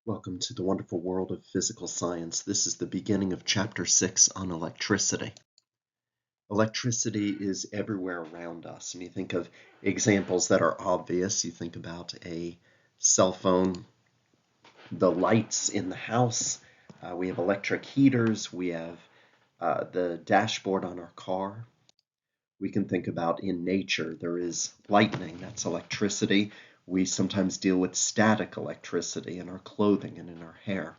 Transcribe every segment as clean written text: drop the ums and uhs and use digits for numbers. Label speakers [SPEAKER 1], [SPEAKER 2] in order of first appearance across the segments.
[SPEAKER 1] Welcome to the wonderful world of physical science. This is the beginning of Chapter 6 on electricity. Electricity is everywhere around us, and you think of examples that are obvious. You think about a cell phone, the lights in the house. We have electric heaters. We have the dashboard on our car. We can think about in nature, there is lightning, that's electricity. We sometimes deal with static electricity in our clothing and in our hair.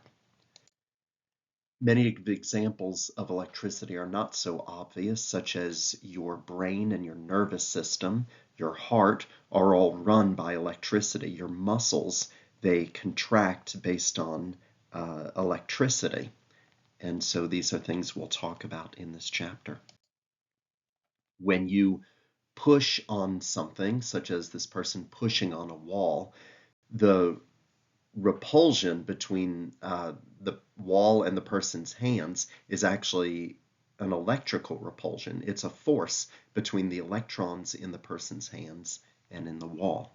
[SPEAKER 1] Many of the examples of electricity are not so obvious, such as your brain and your nervous system, your heart are all run by electricity. Your muscles, they contract based on electricity. And so these are things we'll talk about in this chapter. When you push on something, such as this person pushing on a wall, the repulsion between the wall and the person's hands is actually an electrical repulsion. It's a force between the electrons in the person's hands and in the wall.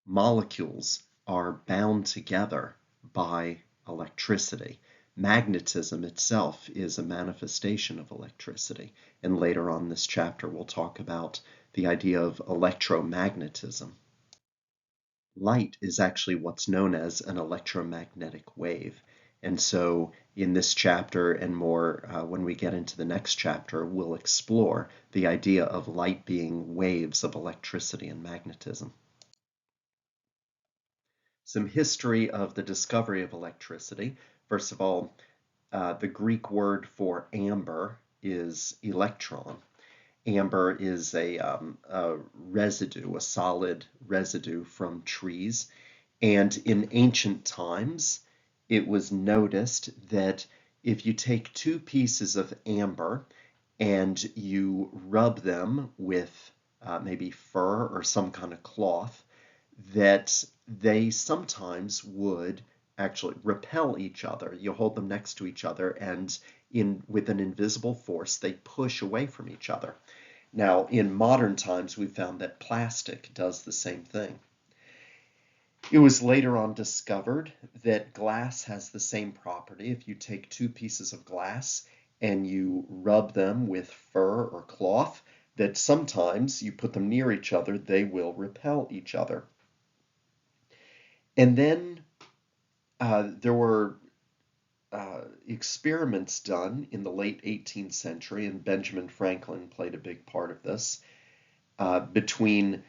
[SPEAKER 1] Molecules are bound together by electricity. Magnetism itself is a manifestation of electricity. And later on in this chapter, we'll talk about the idea of electromagnetism. Light is actually what's known as an electromagnetic wave. And so in this chapter and more, when we get into the next chapter, we'll explore the idea of light being waves of electricity and magnetism. Some history of the discovery of electricity. First of all, the Greek word for amber is electron. Amber is a residue, a solid residue from trees. And in ancient times, it was noticed that if you take two pieces of amber and you rub them with maybe fur or some kind of cloth, that they sometimes would actually repel each other. You hold them next to each other, and with an invisible force, they push away from each other. Now, in modern times, we found that plastic does the same thing. It was later on discovered that glass has the same property. If you take two pieces of glass and you rub them with fur or cloth, that sometimes you put them near each other, they will repel each other. And then there were experiments done in the late 18th century, and Benjamin Franklin played a big part of this, between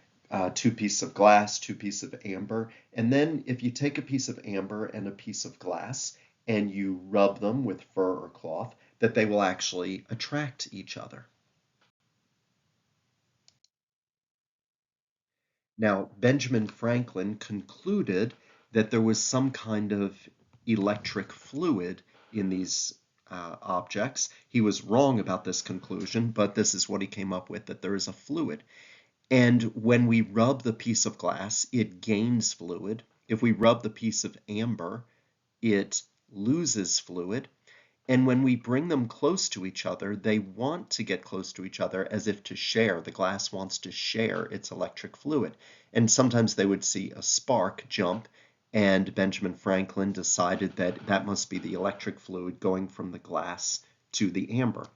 [SPEAKER 1] two pieces of glass, two pieces of amber. And then if you take a piece of amber and a piece of glass and you rub them with fur or cloth, that they will actually attract each other. Now, Benjamin Franklin concluded that there was some kind of electric fluid in these objects. He was wrong about this conclusion, but this is what he came up with, that there is a fluid. And when we rub the piece of glass, it gains fluid. If we rub the piece of amber, it loses fluid. And when we bring them close to each other, they want to get close to each other as if to share. The glass wants to share its electric fluid. And sometimes they would see a spark jump, and Benjamin Franklin decided that that must be the electric fluid going from the glass to the amber.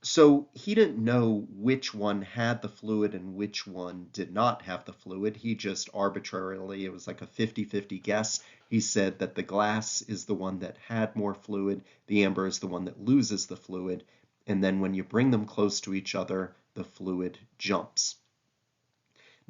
[SPEAKER 1] So he didn't know which one had the fluid and which one did not have the fluid. He just arbitrarily, it was like a 50-50 guess. He said that the glass is the one that had more fluid, the amber is the one that loses the fluid, and then when you bring them close to each other, the fluid jumps.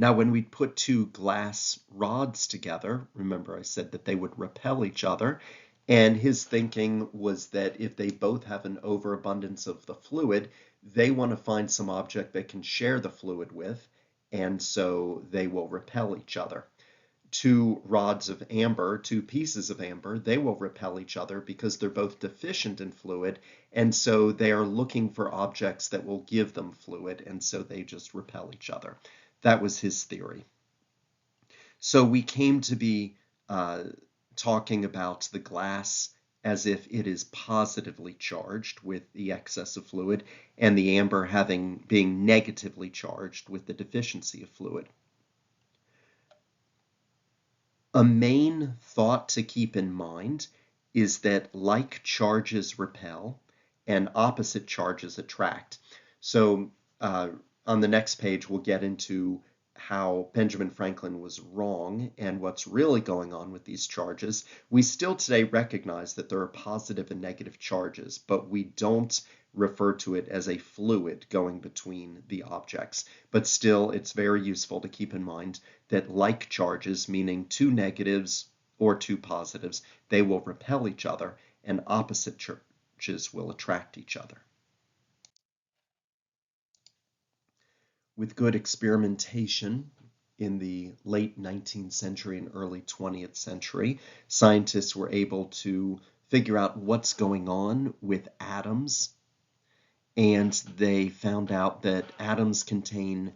[SPEAKER 1] Now, when we put two glass rods together, remember I said that they would repel each other, and his thinking was that if they both have an overabundance of the fluid, they want to find some object they can share the fluid with, and so they will repel each other. Two rods of amber, two pieces of amber, they will repel each other because they're both deficient in fluid, and so they are looking for objects that will give them fluid, and so they just repel each other. That was his theory. So we came to be talking about the glass as if it is positively charged with the excess of fluid, and the amber being negatively charged with the deficiency of fluid. A main thought to keep in mind is that like charges repel and opposite charges attract. So on the next page, we'll get into how Benjamin Franklin was wrong and what's really going on with these charges. We still today recognize that there are positive and negative charges, but we don't refer to it as a fluid going between the objects. But still, it's very useful to keep in mind that like charges, meaning two negatives or two positives, they will repel each other, and opposite charges will attract each other. With good experimentation in the late 19th century and early 20th century, scientists were able to figure out what's going on with atoms, and they found out that atoms contain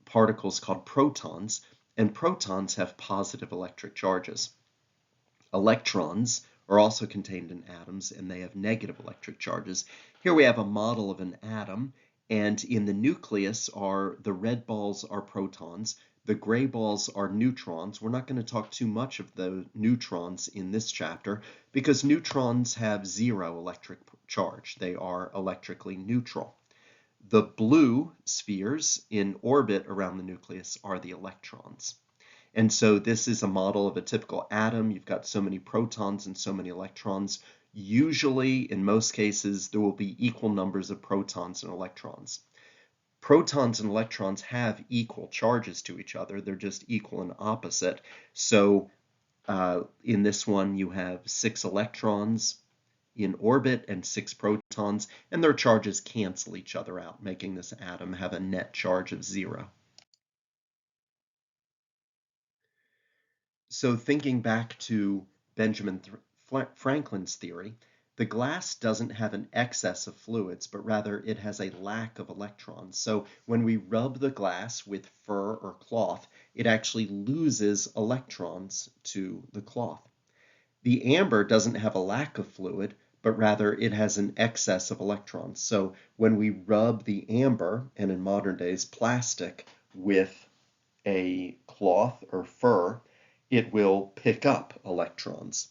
[SPEAKER 1] particles called protons, and protons have positive electric charges. Electrons are also contained in atoms, and they have negative electric charges. Here we have a model of an atom, and in the nucleus the red balls are protons, the gray balls are neutrons. We're not going to talk too much of the neutrons in this chapter because neutrons have zero electric charge. They are electrically neutral. The blue spheres in orbit around the nucleus are the electrons. And so this is a model of a typical atom. You've got so many protons and so many electrons. Usually, in most cases, there will be equal numbers of protons and electrons. Protons and electrons have equal charges to each other. They're just equal and opposite. So in this one, you have 6 electrons in orbit and 6 protons, and their charges cancel each other out, making this atom have a net charge of 0. So thinking back to Benjamin Franklin's theory, the glass doesn't have an excess of fluids, but rather it has a lack of electrons. So when we rub the glass with fur or cloth, it actually loses electrons to the cloth. The amber doesn't have a lack of fluid, but rather it has an excess of electrons. So when we rub the amber, and in modern days plastic, with a cloth or fur, it will pick up electrons.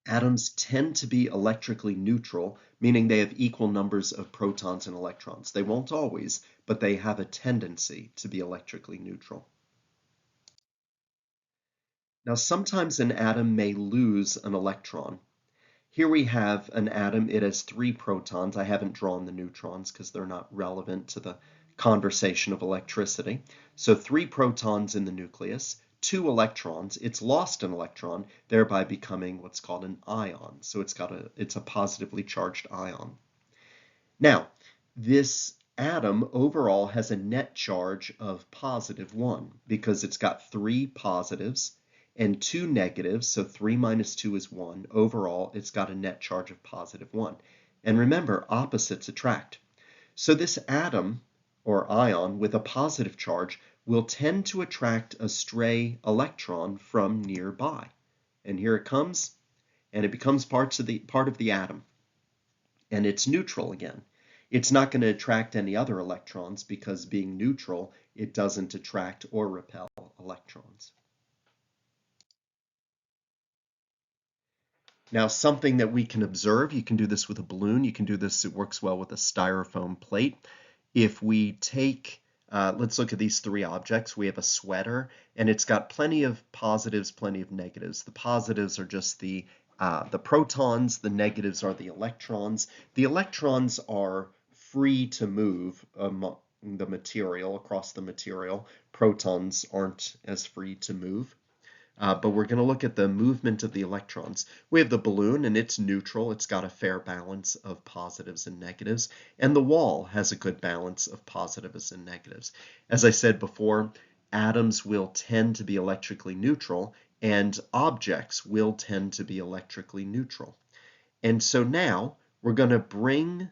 [SPEAKER 1] Atoms tend to be electrically neutral, meaning they have equal numbers of protons and electrons. They won't always, but they have a tendency to be electrically neutral. Now, sometimes an atom may lose an electron. Here we have an atom. It has 3 protons. I haven't drawn the neutrons because they're not relevant to the conversation of electricity. So 3 protons in the nucleus, 2 electrons. It's lost an electron, thereby becoming what's called an ion. So it's a positively charged ion. Now, this atom overall has a net charge of +1 because it's got 3 positives and 2 negatives, so 3 minus 2 is 1. Overall, it's got a net charge of +1. And remember, opposites attract. So this atom, or ion, with a positive charge will tend to attract a stray electron from nearby. And here it comes, and it becomes part of the atom. And it's neutral again. It's not going to attract any other electrons because being neutral, it doesn't attract or repel electrons. Now, something that we can observe, you can do this with a balloon, you can do this, it works well with a styrofoam plate. If we take, let's look at these 3 objects. We have a sweater, and it's got plenty of positives, plenty of negatives. The positives are just the protons, the negatives are the electrons. The electrons are free to move among the material, across the material. Protons aren't as free to move. But we're going to look at the movement of the electrons. We have the balloon, and it's neutral. It's got a fair balance of positives and negatives. And the wall has a good balance of positives and negatives. As I said before, atoms will tend to be electrically neutral, and objects will tend to be electrically neutral. And so now we're going to bring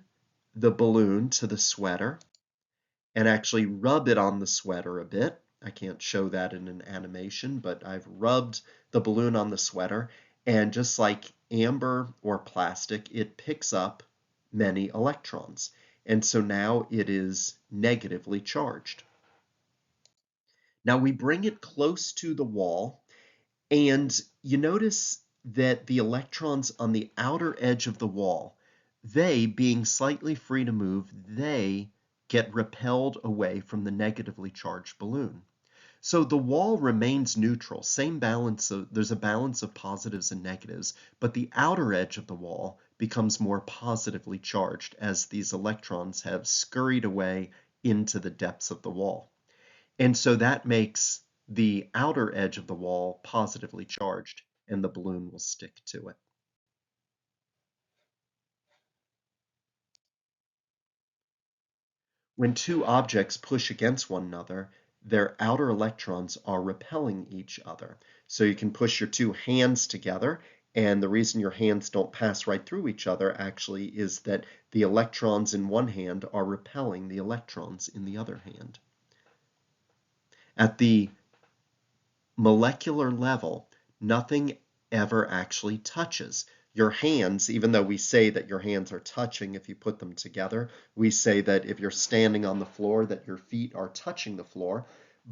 [SPEAKER 1] the balloon to the sweater and actually rub it on the sweater a bit. I can't show that in an animation, but I've rubbed the balloon on the sweater, and just like amber or plastic, it picks up many electrons. And so now it is negatively charged. Now we bring it close to the wall, and you notice that the electrons on the outer edge of the wall, they being slightly free to move, they get repelled away from the negatively charged balloon. So the wall remains neutral, same balance of, there's a balance of positives and negatives, but the outer edge of the wall becomes more positively charged as these electrons have scurried away into the depths of the wall. And so that makes the outer edge of the wall positively charged, and the balloon will stick to it. When two objects push against one another, their outer electrons are repelling each other. So you can push your two hands together, and the reason your hands don't pass right through each other actually is that the electrons in one hand are repelling the electrons in the other hand. At the molecular level, nothing ever actually touches. Your hands, even though we say that your hands are touching if you put them together, we say that if you're standing on the floor that your feet are touching the floor,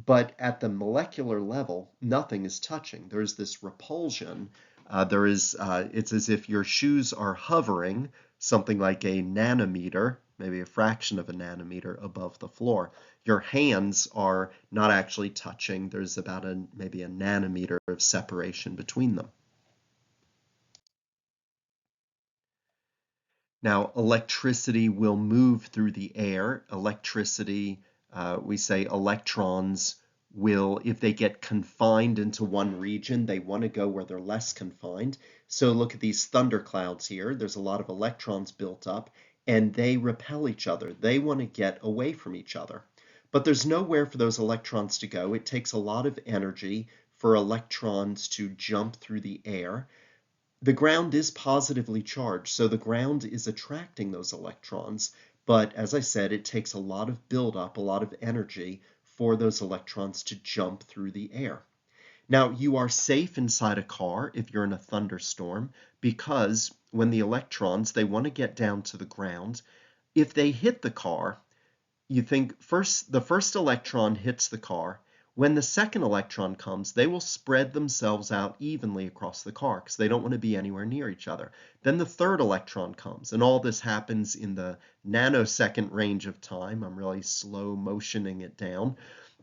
[SPEAKER 1] but at the molecular level, nothing is touching. There's this repulsion. It's as if your shoes are hovering something like a nanometer, maybe a fraction of a nanometer above the floor. Your hands are not actually touching. There's about maybe a nanometer of separation between them. Now, electricity will move through the air. Electricity, we say electrons will, if they get confined into one region, they want to go where they're less confined. So look at these thunderclouds here. There's a lot of electrons built up, and they repel each other. They want to get away from each other. But there's nowhere for those electrons to go. It takes a lot of energy for electrons to jump through the air. The ground is positively charged, so the ground is attracting those electrons. But as I said, it takes a lot of buildup, a lot of energy for those electrons to jump through the air. Now, you are safe inside a car if you're in a thunderstorm, because when the electrons, they want to get down to the ground, if they hit the car, you think the first electron hits the car. When the second electron comes, they will spread themselves out evenly across the car because they don't want to be anywhere near each other. Then the third electron comes, and all this happens in the nanosecond range of time. I'm really slow motioning it down.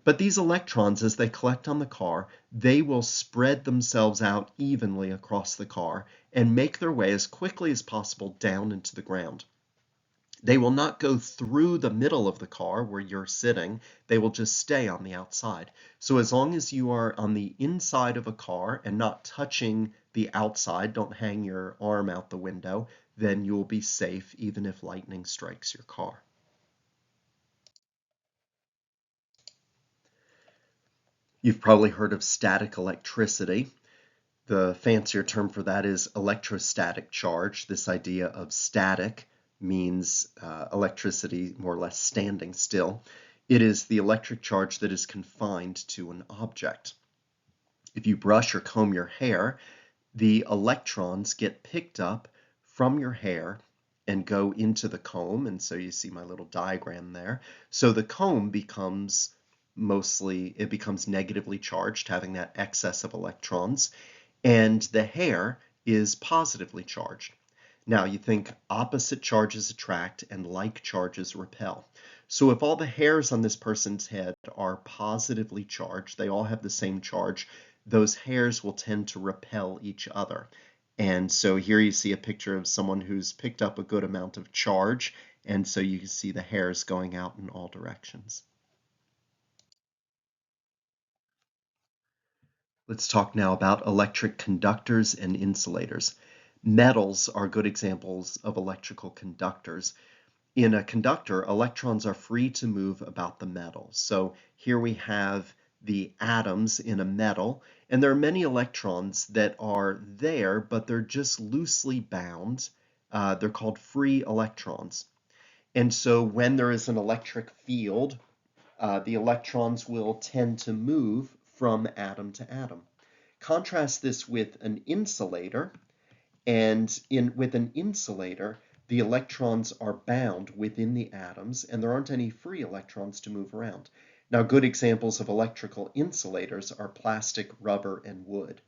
[SPEAKER 1] But these electrons, as they collect on the car, they will spread themselves out evenly across the car and make their way as quickly as possible down into the ground. They will not go through the middle of the car where you're sitting. They will just stay on the outside. So as long as you are on the inside of a car and not touching the outside, don't hang your arm out the window, then you will be safe even if lightning strikes your car. You've probably heard of static electricity. The fancier term for that is electrostatic charge. This idea of static means electricity more or less standing still. It is the electric charge that is confined to an object. If you brush or comb your hair, the electrons get picked up from your hair and go into the comb, and so you see my little diagram there. So the comb becomes it becomes negatively charged, having that excess of electrons, and the hair is positively charged. Now you think opposite charges attract and like charges repel. So if all the hairs on this person's head are positively charged, they all have the same charge, those hairs will tend to repel each other. And so here you see a picture of someone who's picked up a good amount of charge, and so you can see the hairs going out in all directions. Let's talk now about electric conductors and insulators. Metals are good examples of electrical conductors. In a conductor, electrons are free to move about the metal. So here we have the atoms in a metal, and there are many electrons that are there, but they're just loosely bound. They're called free electrons. And so when there is an electric field, the electrons will tend to move from atom to atom. Contrast this with an insulator, and with an insulator, the electrons are bound within the atoms, and there aren't any free electrons to move around. Now, good examples of electrical insulators are plastic, rubber, and wood.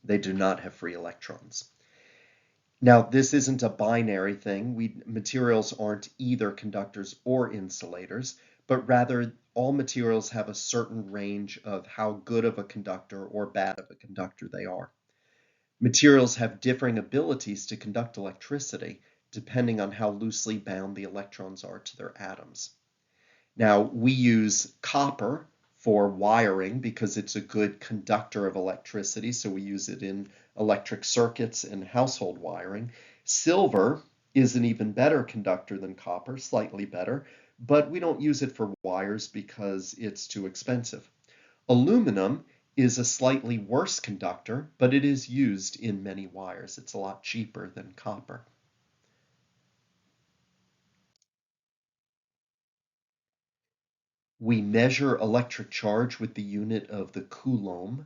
[SPEAKER 1] They do not have free electrons. Now, this isn't a binary thing. Materials aren't either conductors or insulators, but rather all materials have a certain range of how good of a conductor or bad of a conductor they are. Materials have differing abilities to conduct electricity depending on how loosely bound the electrons are to their atoms. Now, we use copper for wiring because it's a good conductor of electricity, so we use it in electric circuits and household wiring. Silver is an even better conductor than copper, slightly better, but we don't use it for wires because it's too expensive. Aluminum is a slightly worse conductor, but it is used in many wires. It's a lot cheaper than copper. We measure electric charge with the unit of the coulomb,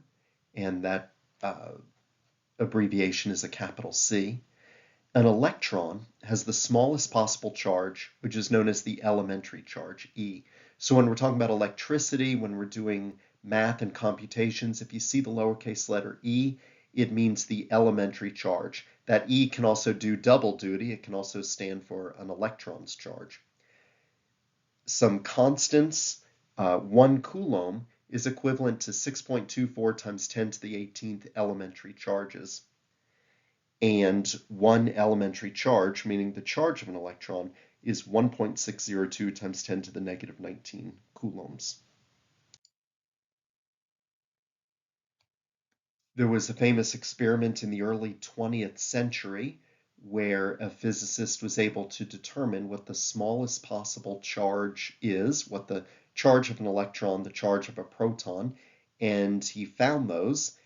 [SPEAKER 1] and that abbreviation is a capital C. An electron has the smallest possible charge, which is known as the elementary charge, E. So when we're talking about electricity, when we're doing math and computations, if you see the lowercase letter e, it means the elementary charge. That E can also do double duty. It can also stand for an electron's charge. Some constants, 1 coulomb is equivalent to 6.24 times 10 to the 18th elementary charges. And 1 elementary charge, meaning the charge of an electron, is 1.602 times 10 to the negative 19 coulombs. There was a famous experiment in the early 20th century where a physicist was able to determine what the smallest possible charge is, what the charge of an electron, the charge of a proton, and he found those.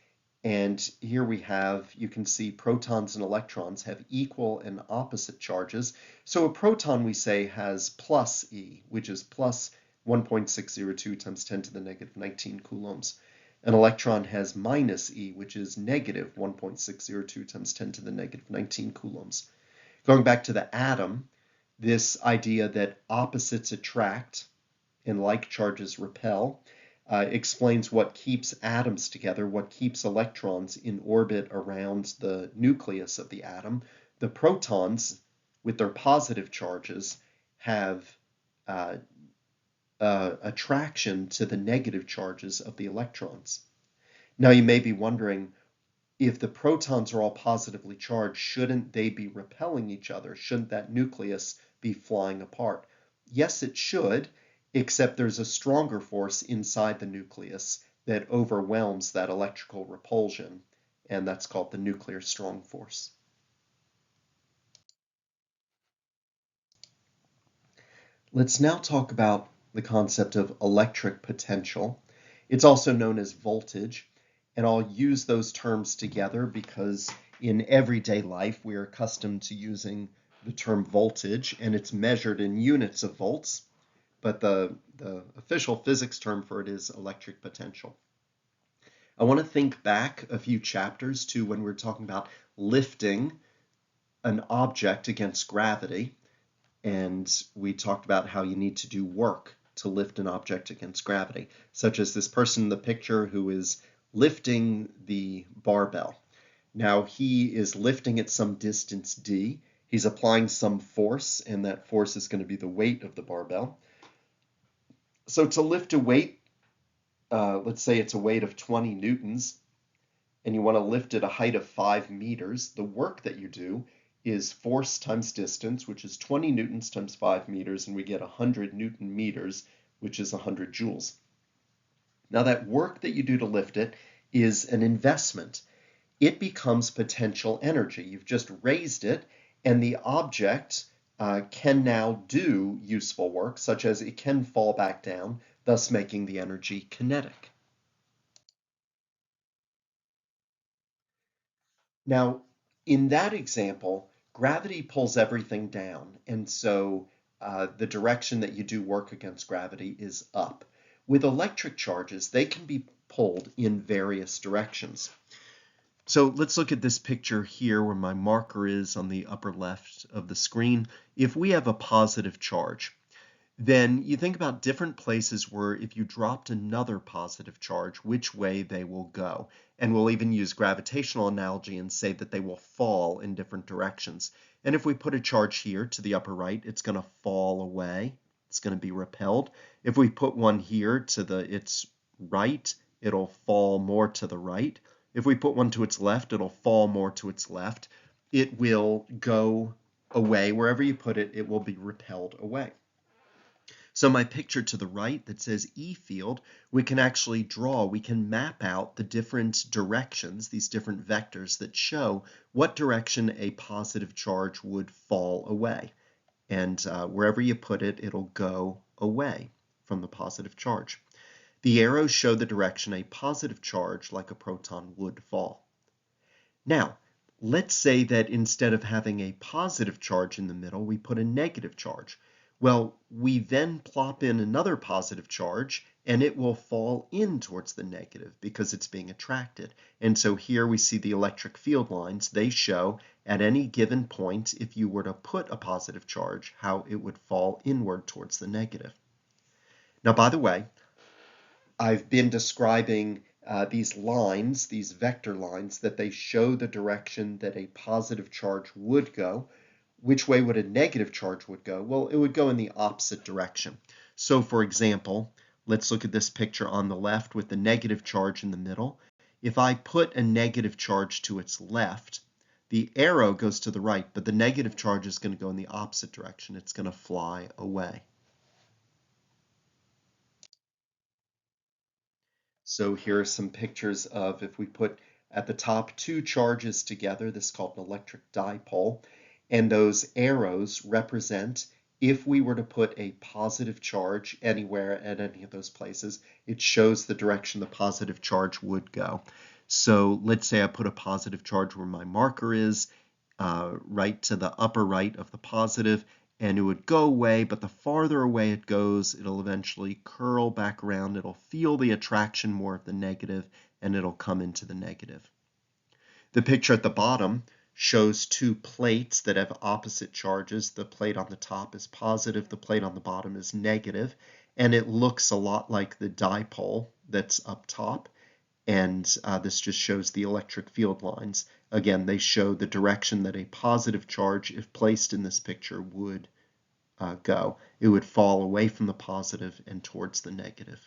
[SPEAKER 1] And here we have, you can see protons and electrons have equal and opposite charges. So a proton, we say, has plus E, which is plus 1.602 times 10 to the negative 19 coulombs. An electron has minus E, which is negative 1.602 times 10 to the negative 19 coulombs. Going back to the atom, this idea that opposites attract and like charges repel explains what keeps atoms together, what keeps electrons in orbit around the nucleus of the atom. The protons, with their positive charges, have attraction to the negative charges of the electrons. Now you may be wondering, if the protons are all positively charged, shouldn't they be repelling each other? Shouldn't that nucleus be flying apart? Yes, it should, except there's a stronger force inside the nucleus that overwhelms that electrical repulsion, and that's called the nuclear strong force. Let's now talk about the concept of electric potential. It's also known as voltage, and I'll use those terms together because in everyday life we are accustomed to using the term voltage, and it's measured in units of volts, but the official physics term for it is electric potential. I want to think back a few chapters to when we were talking about lifting an object against gravity, and we talked about how you need to do work to lift an object against gravity, such as this person in the picture who is lifting the barbell. Now he is lifting at some distance d. He's applying some force, and that force is going to be the weight of the barbell. So to lift a weight, let's say it's a weight of 20 newtons, and you want to lift at a height of 5 meters, the work that you do is force times distance, which is 20 newtons times 5 meters, and we get 100 newton meters, which is 100 joules. Now that work that you do to lift it is an investment. It becomes potential energy. You've just raised it, and the object can now do useful work, such as it can fall back down, thus making the energy kinetic. Now, in that example, gravity pulls everything down, and so the direction that you do work against gravity is up. With electric charges, they can be pulled in various directions. So let's look at this picture here where my marker is on the upper left of the screen. If we have a positive charge, then you think about different places where if you dropped another positive charge, which way they will go. And we'll even use gravitational analogy and say that they will fall in different directions. And if we put a charge here to the upper right, it's going to fall away. It's going to be repelled. If we put one here to its right, it'll fall more to the right. If we put one to its left, it'll fall more to its left. It will go away. Wherever you put it, it will be repelled away. So my picture to the right that says E field, we can actually draw, we can map out the different directions, these different vectors that show what direction a positive charge would fall away. And wherever you put it, it'll go away from the positive charge. The arrows show the direction a positive charge, like a proton, would fall. Now, let's say that instead of having a positive charge in the middle, we put a negative charge. Well, we then plop in another positive charge, and it will fall in towards the negative because it's being attracted. And so here we see the electric field lines. They show at any given point, if you were to put a positive charge, how it would fall inward towards the negative. Now, by the way, I've been describing these lines, these vector lines, that they show the direction that a positive charge would go. Which way would a negative charge would go? Well, it would go in the opposite direction. So for example, let's look at this picture on the left with the negative charge in the middle. If I put a negative charge to its left, the arrow goes to the right, but the negative charge is going to go in the opposite direction. It's going to fly away. So here are some pictures of if we put at the top two charges together, this is called an electric dipole, and those arrows represent if we were to put a positive charge anywhere at any of those places, it shows the direction the positive charge would go. So let's say I put a positive charge where my marker is, right to the upper right of the positive, and it would go away, but the farther away it goes, it'll eventually curl back around. It'll feel the attraction more of the negative, and it'll come into the negative. The picture at the bottom shows two plates that have opposite charges. The plate on the top is positive, the plate on the bottom is negative, and it looks a lot like the dipole that's up top. And this just shows the electric field lines. Again, they show the direction that a positive charge, if placed in this picture, would go. It would fall away from the positive and towards the negative.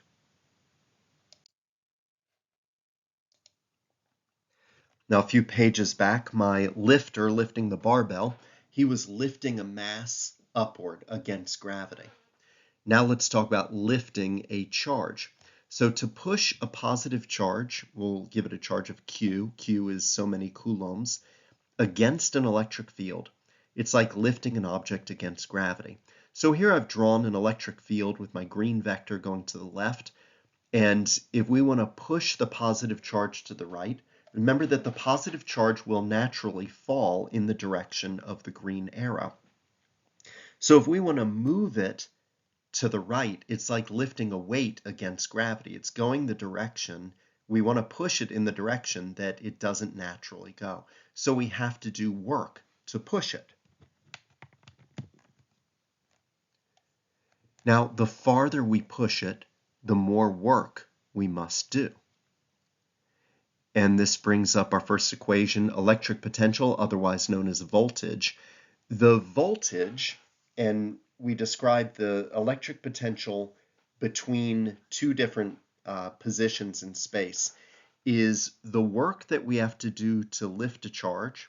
[SPEAKER 1] Now, a few pages back, my lifter lifting the barbell, he was lifting a mass upward against gravity. Now let's talk about lifting a charge. So to push a positive charge, we'll give it a charge of Q. Q is so many coulombs, against an electric field. It's like lifting an object against gravity. So here I've drawn an electric field with my green vector going to the left. And if we want to push the positive charge to the right, remember that the positive charge will naturally fall in the direction of the green arrow. So if we want to move it to the right, it's like lifting a weight against gravity. It's going the direction. We want to push it in the direction that it doesn't naturally go. So we have to do work to push it. Now, the farther we push it, the more work we must do. And this brings up our first equation, electric potential, otherwise known as voltage. The voltage, and we describe the electric potential between two different positions in space, is the work that we have to do to lift a charge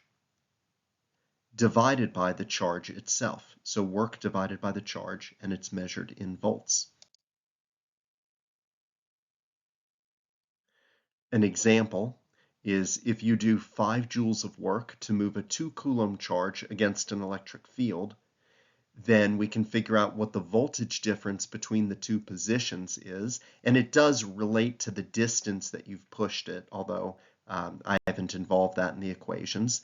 [SPEAKER 1] divided by the charge itself. So work divided by the charge, and it's measured in volts. An example is if you do 5 joules of work to move a 2 coulomb charge against an electric field, then we can figure out what the voltage difference between the two positions is. And it does relate to the distance that you've pushed it, although I haven't involved that in the equations.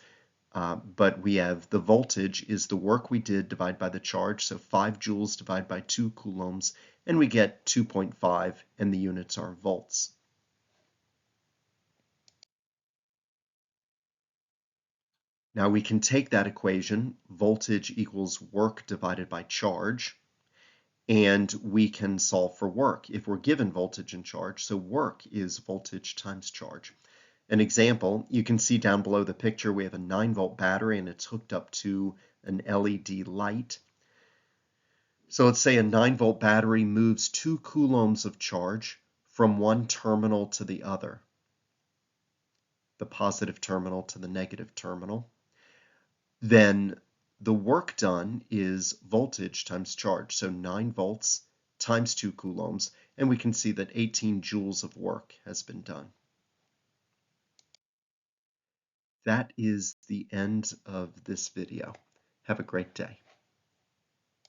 [SPEAKER 1] But we have the voltage is the work we did divided by the charge, so 5 joules divided by 2 coulombs, and we get 2.5, and the units are volts. Now we can take that equation, voltage equals work divided by charge, and we can solve for work if we're given voltage and charge. So work is voltage times charge. An example, you can see down below the picture we have a 9-volt battery and it's hooked up to an LED light. So let's say a 9-volt battery moves 2 coulombs of charge from one terminal to the other, the positive terminal to the negative terminal. Then the work done is voltage times charge, so 9 volts times 2 coulombs, and we can see that 18 joules of work has been done. That is the end of this video. Have a great day.